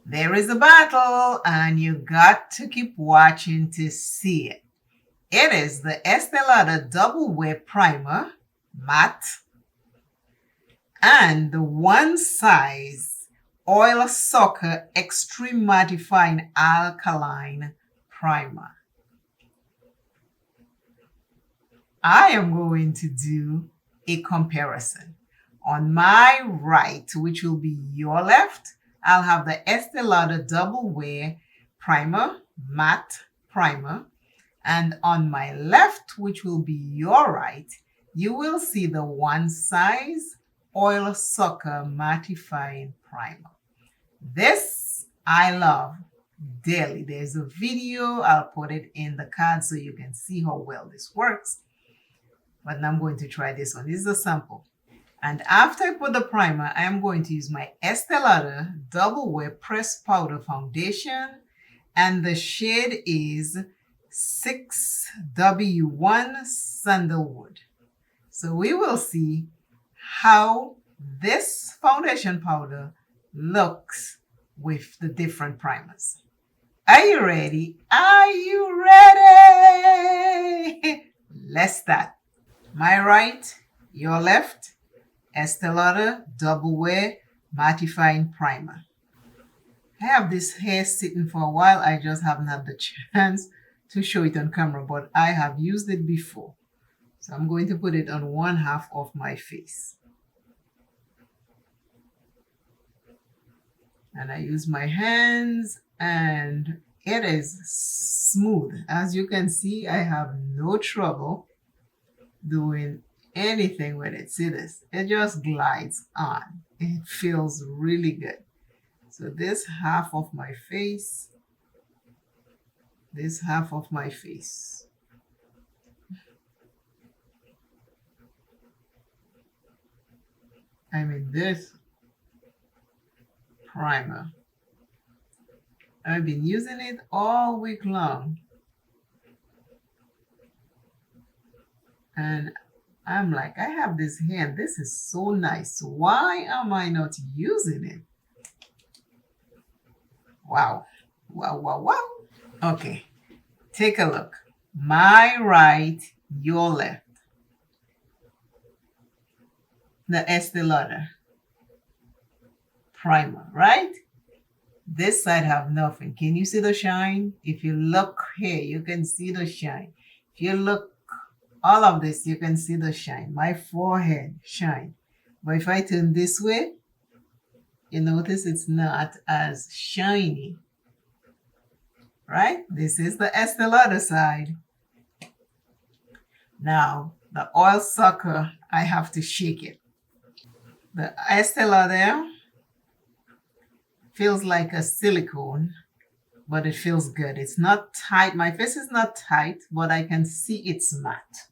There is a battle, and you got to keep watching to see it. It is the Estee Lauder Double Wear Primer, matte, and the One Size Oil Sucker Extreme Mattifying Alkaline Primer. I am going to do a comparison. On my right, which will be your left, I'll have the Estee Lauder Double Wear Primer, Matte Primer. And on my left, which will be your right, you will see the One Size Oil Sucker Mattifying Primer. This I love dearly. There's a video, I'll put it in the card so you can see how well this works. But I'm going to try this one. This is a sample. And after I put the primer, I am going to use my Estee Lauder Double Wear Pressed Powder Foundation. And the shade is 6W1 Sandalwood. So we will see how this foundation powder looks with the different primers. Are you ready? Are you ready? Let's start. My right, your left, Estee Lauder Double Wear Mattifying Primer. I have this hair sitting for a while. I just haven't had the chance to show it on camera, but I have used it before. So I'm going to put it on one half of my face. And I use my hands and it is smooth. As you can see, I have no trouble doing anything with it. See this? It just glides on. It feels really good. So this half of my face, I mean this primer, I've been using it all week long. And I'm like, I have this hair, and this is so nice. Why am I not using it? Wow. Wow, wow, wow. Okay, take a look. My right, your left. The Estee Lauder primer, right? This side have nothing. Can you see the shine? If you look here, you can see the shine. If you look all of this, you can see the shine. My forehead shine. But if I turn this way, you notice it's not as shiny. Right? This is the Estee Lauder side. Now, the oil sucker, I have to shake it. The Estee Lauder feels like a silicone, but it feels good. It's not tight. My face is not tight, but I can see it's matte.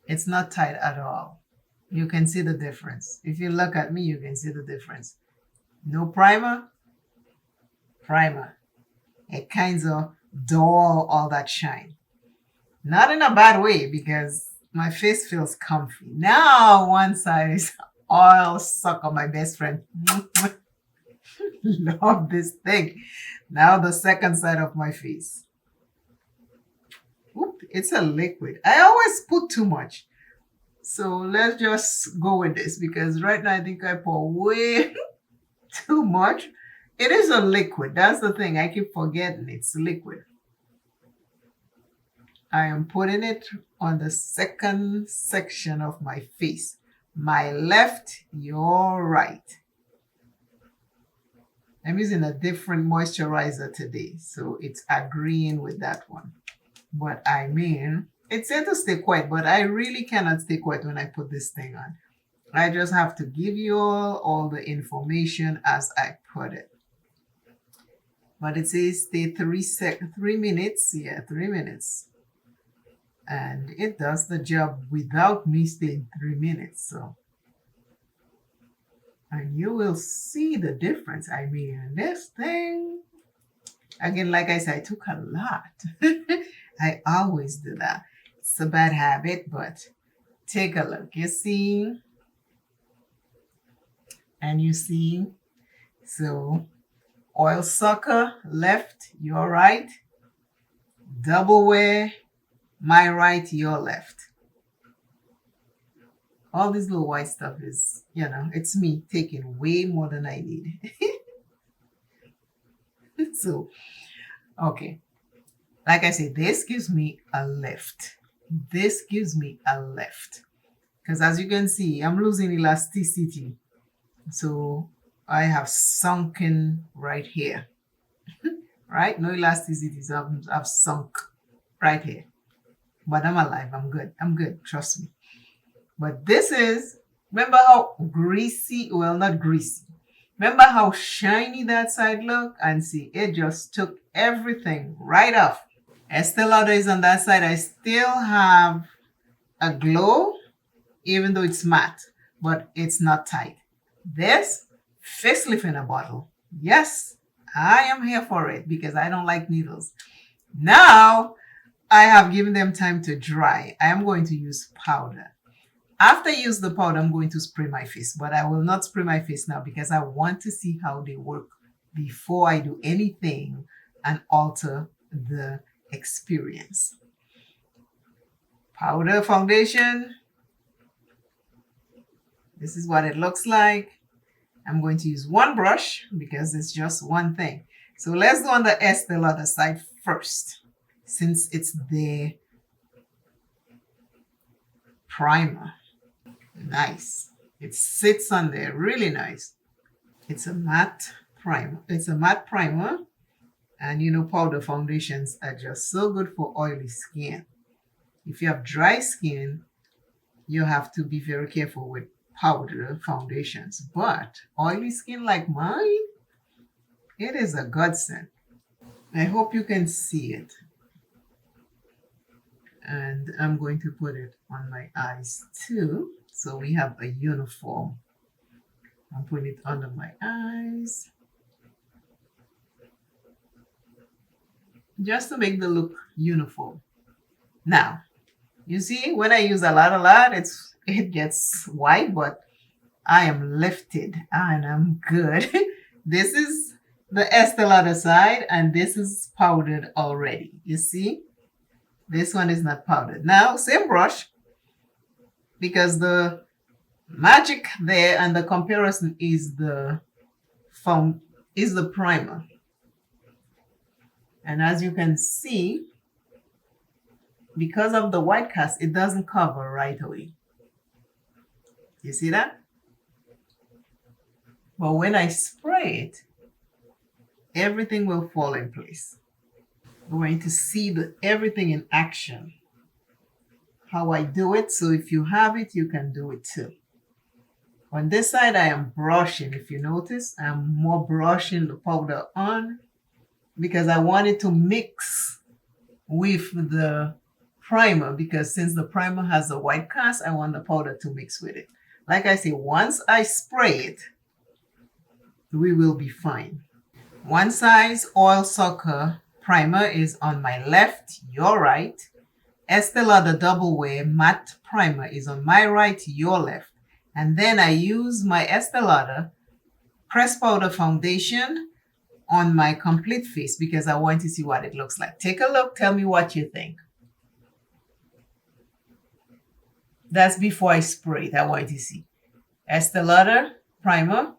It's not tight at all. You can see the difference. If you look at me, you can see the difference. No primer, primer. It kind of dull all that shine. Not in a bad way because my face feels comfy. Now One Size Oil Sucker, my best friend. Love this thing. Now the second side of my face. Oop, it's a liquid. I always put too much. So let's just go with this because right now I think I pour way too much. It is a liquid. That's the thing. I keep forgetting it's liquid. I am putting it on the second section of my face. My left, your right. I'm using a different moisturizer today, so it's agreeing with that one. But I mean, it said to stay quiet, but I really cannot stay quiet when I put this thing on. I just have to give you all the information as I put it. But it says stay 3 minutes. Yeah, 3 minutes. And it does the job without me staying 3 minutes. So, and you will see the difference. I mean, this thing, again, like I said, I took a lot. I always do that. It's a bad habit, but take a look. You see? And you see? So, Oil sucker, left, your right. Double wear, my right, your left. All this little white stuff is, it's me taking way more than I need. So, okay. Like I said, this gives me a lift. This gives me a lift. Because as you can see, I'm losing elasticity. So I have sunken right here. Right? No elasticity. So I've sunk right here. But I'm alive. I'm good. I'm good. Trust me. But this is, remember how greasy, well, not greasy. Remember how shiny that side looked? And see, it just took everything right off. Estee Lauder is on that side. I still have a glow, even though it's matte, but it's not tight. This, facelift in a bottle. Yes, I am here for it because I don't like needles. Now, I have given them time to dry. I am going to use powder. After I use the powder, I'm going to spray my face, but I will not spray my face now because I want to see how they work before I do anything and alter the experience. Powder foundation. This is what it looks like. I'm going to use one brush because it's just one thing. So let's go on the Estee Lauder side first, since it's the primer. Nice. It sits on there really nice. It's a matte primer. It's a matte primer. And powder foundations are just so good for oily skin. If you have dry skin, you have to be very careful with powder foundations. But oily skin like mine, it is a godsend. I hope you can see it. And I'm going to put it on my eyes too. So we have a uniform. I'm putting it under my eyes. Just to make the look uniform. Now, you see, when I use a lot, it gets white, but I am lifted and I'm good. This is the Estee Lauder side, and this is powdered already. You see? This one is not powdered. Now, same brush, because the magic there and the comparison is the primer. And as you can see, because of the white cast, it doesn't cover right away. You see that? But when I spray it, everything will fall in place. We're going to see everything in action. How I do it, so if you have it, you can do it too. On this side, I am brushing. If you notice, I'm more brushing the powder on because I want it to mix with the primer, because since the primer has a white cast, I want the powder to mix with it. Like I say, once I spray it, we will be fine. One size oil sucker primer is on my left, your right. Estee Lauder Double Wear Matte Primer is on my right, your left. And then I use my Estee Lauder Press Powder Foundation on my complete face because I want to see what it looks like. Take a look. Tell me what you think. That's before I spray it. I want to see. Estee Lauder Primer,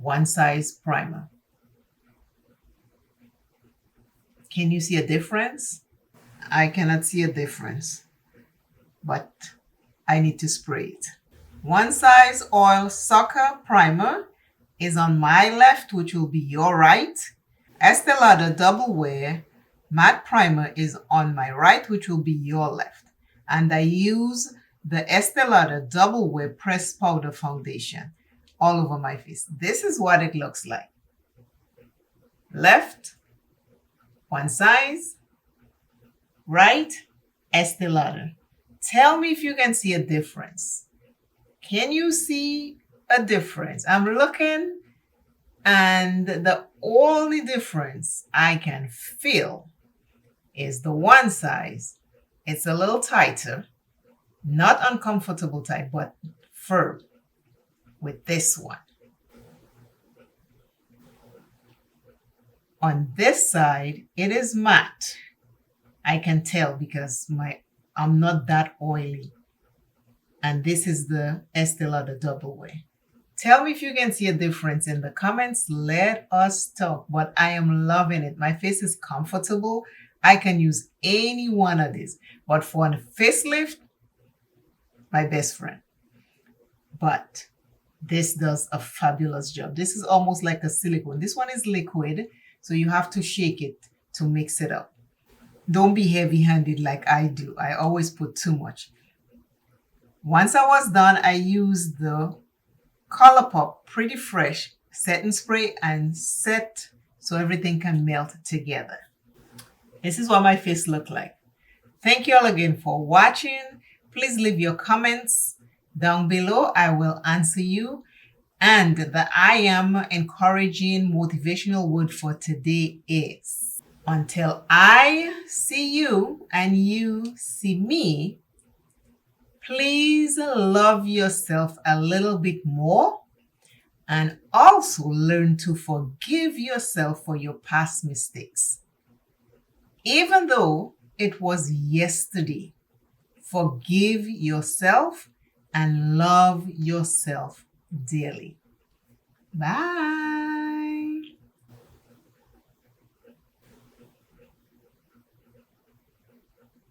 one size primer. Can you see a difference? I cannot see a difference, but I need to spray it. One size oil sucker primer is on my left, which will be your right. Estee Lauder Double Wear Matte Primer is on my right, which will be your left. And I use the Estee Lauder Double Wear Press Powder Foundation all over my face. This is what it looks like. Left, one size. Right, Estee Lauder. Tell me if you can see a difference. Can you see a difference? I'm looking, and the only difference I can feel is the one size. It's a little tighter, not uncomfortable tight, but firm with this one. On this side, it is matte. I can tell because I'm not that oily. And this is the Estee Lauder Double Wear. Tell me if you can see a difference in the comments. Let us talk. But I am loving it. My face is comfortable. I can use any one of these. But for a facelift, my best friend. But this does a fabulous job. This is almost like a silicone. This one is liquid, so you have to shake it to mix it up. Don't be heavy-handed like I do. I always put too much. Once I was done, I used the ColourPop Pretty Fresh setting spray and set so everything can melt together. This is what my face looked like. Thank you all again for watching. Please leave your comments down below. I will answer you. And the I am encouraging motivational word for today is, until I see you and you see me, please love yourself a little bit more and also learn to forgive yourself for your past mistakes. Even though it was yesterday, forgive yourself and love yourself dearly. Bye.